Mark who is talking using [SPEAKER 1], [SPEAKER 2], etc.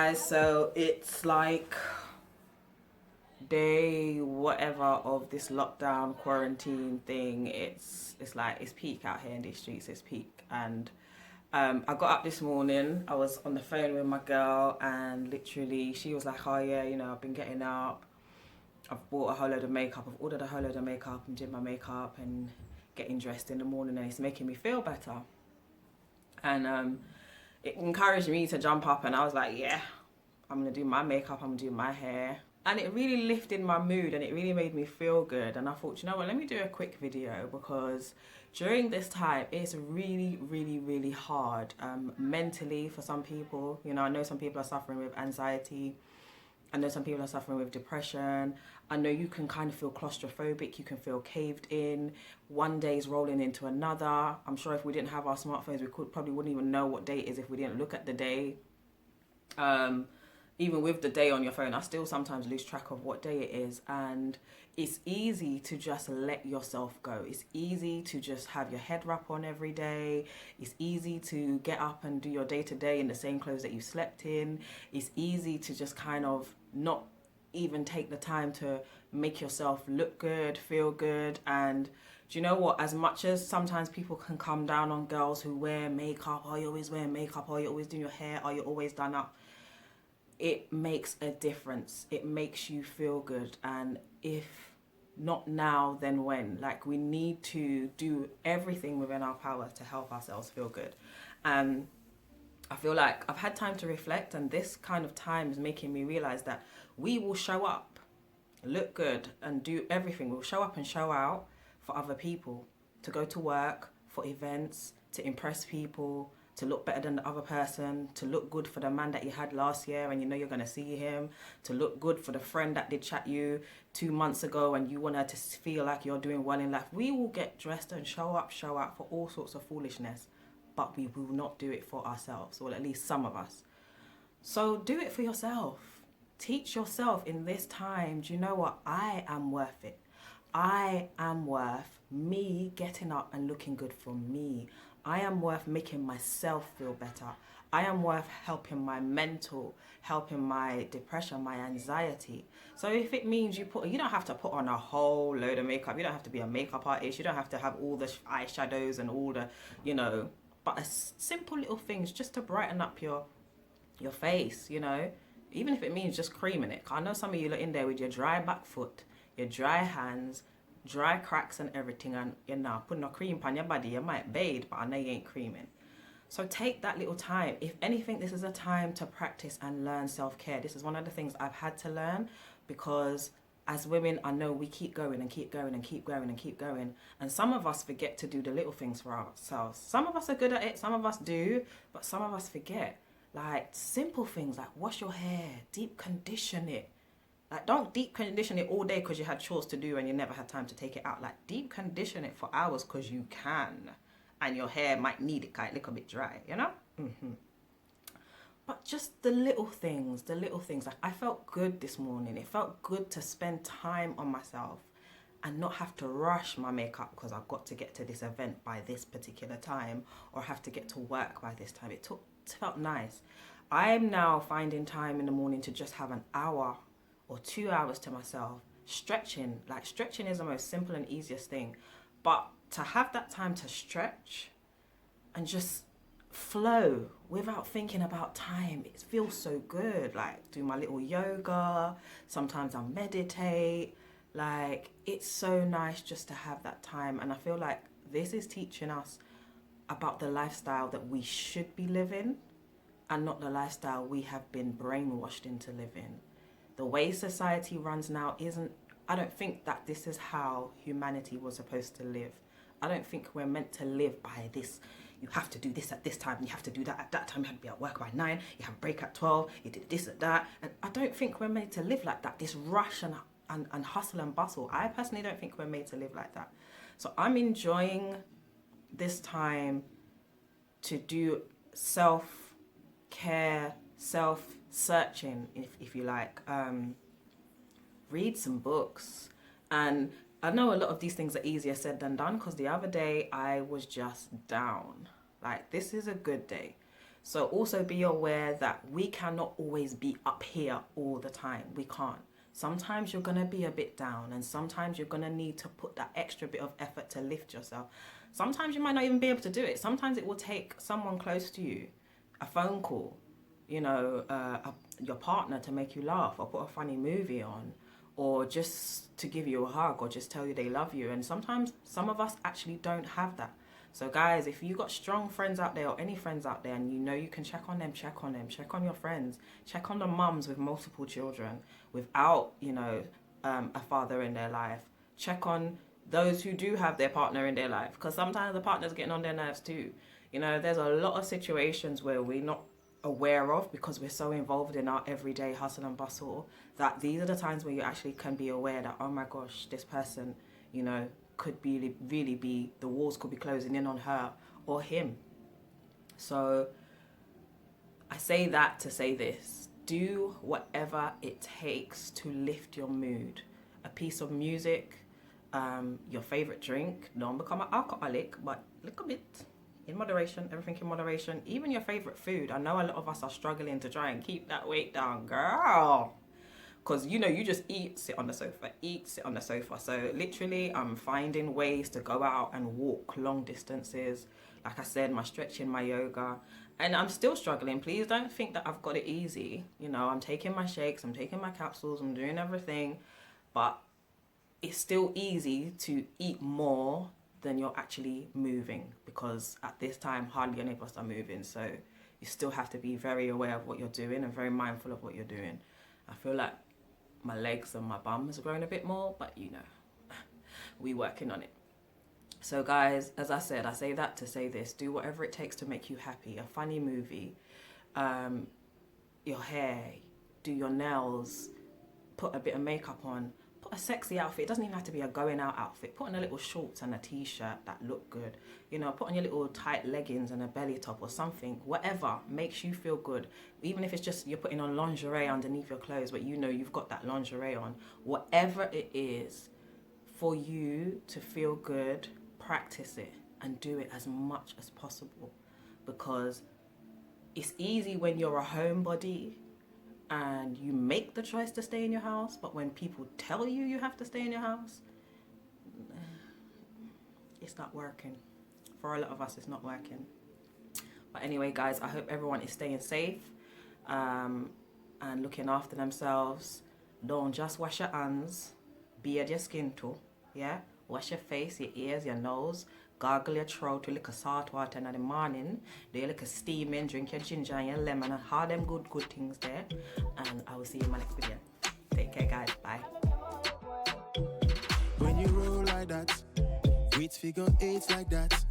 [SPEAKER 1] guys, so it's like day whatever of this lockdown quarantine thing. It's like it's peak out here in these streets. It's peak. And I got up this morning. I was on the phone with my girl, and literally she was like, oh yeah, I've been getting up, I've bought a whole load of makeup, I've ordered a whole load of makeup and did my makeup and getting dressed in the morning, and it's making me feel better. And it encouraged me to jump up, and I was like, yeah, I'm gonna do my makeup, I'm gonna do my hair. And it really lifted my mood, and it really made me feel good. And I thought, you know what, let me do a quick video, because during this time it's really, really, really hard mentally for some people. I know some people are suffering with anxiety. I know some people are suffering with depression. I know you can kind of feel claustrophobic. You can feel caved in. One day is rolling into another. I'm sure if we didn't have our smartphones, we probably wouldn't even know what day it is if we didn't look at the day. Even with the day on your phone, I still sometimes lose track of what day it is. And it's easy to just let yourself go. It's easy to just have your head wrap on every day. It's easy to get up and do your day to day in the same clothes that you slept in. It's easy to just kind of not even take the time to make yourself look good, feel good. And do you know what? As much as sometimes people can come down on girls who wear makeup, oh, you always wear makeup, oh, you're always doing your hair, oh, you're always done up, it makes a difference. It makes you feel good. And if not now, then when? Like, we need to do everything within our power to help ourselves feel good. And I feel like I've had time to reflect, and this kind of time is making me realize that we will show up, look good, and do everything. We'll show up and show out for other people, to go to work, for events, to impress people, to look better than the other person, to look good for the man that you had last year and you know you're going to see him, to look good for the friend that did chat you 2 months ago and you want her to feel like you're doing well in life. We will get dressed and show up, show out for all sorts of foolishness, but we will not do it for ourselves, or at least some of us. So do it for yourself. Teach yourself in this time, do you know what? I am worth it. I am worth me getting up and looking good for me. I am worth making myself feel better. I am worth helping my mental, helping my depression, my anxiety. So if it means you don't have to put on a whole load of makeup. You don't have to be a makeup artist. You don't have to have all the eyeshadows and all the, but simple little things just to brighten up your face, even if it means just creaming it. I know some of you are in there with your dry back foot, your dry hands, dry cracks and everything, and you're now putting a cream on your body. You might bathe, but I know you ain't creaming. So take that little time. If anything, this is a time to practice and learn self-care. This is one of the things I've had to learn, because as women, I know we keep going and keep going and keep going and keep going. And some of us forget to do the little things for ourselves. Some of us are good at it, some of us do, but some of us forget. Like simple things like wash your hair, deep condition it. Like, don't deep condition it all day because you had chores to do and you never had time to take it out. Like, deep condition it for hours because you can. And your hair might need it kind of a little bit dry, But just the little things. Like, I felt good this morning. It felt good to spend time on myself and not have to rush my makeup because I've got to get to this event by this particular time, or have to get to work by this time. It felt nice. I'm now finding time in the morning to just have an hour or 2 hours to myself, stretching. Like, stretching is the most simple and easiest thing, but to have that time to stretch and just flow without thinking about time, it feels so good. Like, do my little yoga, sometimes I meditate. Like, it's so nice just to have that time. And I feel like this is teaching us about the lifestyle that we should be living, and not the lifestyle we have been brainwashed into living. The way society runs now I don't think that this is how humanity was supposed to live. I don't think we're meant to live by this. You have to do this at this time, and you have to do that at that time. You have to be at work by 9, you have a break at 12, you did this at that. And I don't think we're made to live like that, this rush and hustle and bustle. I personally don't think we're made to live like that. So I'm enjoying this time to do self-care, self-searching, if you like. Read some books. And I know a lot of these things are easier said than done, because the other day I was just down. Like, this is a good day So also be aware that we cannot always be up here all the time. We can't. Sometimes you're going to be a bit down, and sometimes you're going to need to put that extra bit of effort to lift yourself. Sometimes you might not even be able to do it. Sometimes it will take someone close to you, a phone call, you know, your partner to make you laugh, or put a funny movie on, or just to give you a hug, or just tell you they love you. And sometimes some of us actually don't have that. So guys, if you got strong friends out there, or any friends out there, and you know you can check on them, check on them, check on your friends, check on the mums with multiple children without, you know, a father in their life. Check on those who do have their partner in their life, because sometimes the partner's getting on their nerves too. You know, there's a lot of situations where we're not aware of because we're so involved in our everyday hustle and bustle, that these are the times where you actually can be aware that, oh my gosh, this person, you know, could be really be, the walls could be closing in on her or him. So I say that to say this: do whatever it takes to lift your mood. A piece of music, your favorite drink. Don't become an alcoholic, but a little bit in moderation. Everything in moderation. Even your favorite food. I know a lot of us are struggling to try and keep that weight down, girl. Because, you know, you just eat, sit on the sofa, eat, sit on the sofa. So literally, I'm finding ways to go out and walk long distances. Like I said, my stretching, my yoga. And I'm still struggling. Please don't think that I've got it easy. You know, I'm taking my shakes, I'm taking my capsules, I'm doing everything. But it's still easy to eat more than you're actually moving. Because at this time, hardly any of us are moving. So you still have to be very aware of what you're doing and very mindful of what you're doing. I feel like my legs and my bum has grown a bit more, but you know, we working on it. So guys, as I said, I say that to say this: do whatever it takes to make you happy. A funny movie, your hair, do your nails, put a bit of makeup on, put a sexy outfit. It doesn't even have to be a going out outfit. Put on a little shorts and a t-shirt that look good. You know, put on your little tight leggings and a belly top or something. Whatever makes you feel good. Even if it's just you're putting on lingerie underneath your clothes, but you know you've got that lingerie on. Whatever it is for you to feel good, practice it and do it as much as possible. Because it's easy when you're a homebody and you make the choice to stay in your house, but when people tell you you have to stay in your house, it's not working. For a lot of us, it's not working. But anyway, guys, I hope everyone is staying safe and looking after themselves. Don't just wash your hands, beard your skin too, yeah? Wash your face, your ears, your nose, gargle your throat with a little salt water in the morning, do your little steaming, drink your ginger and your lemon and all them good things there. And I will see you in my next video. Take care, guys. Bye.
[SPEAKER 2] When you roll like that, with figure eights like that,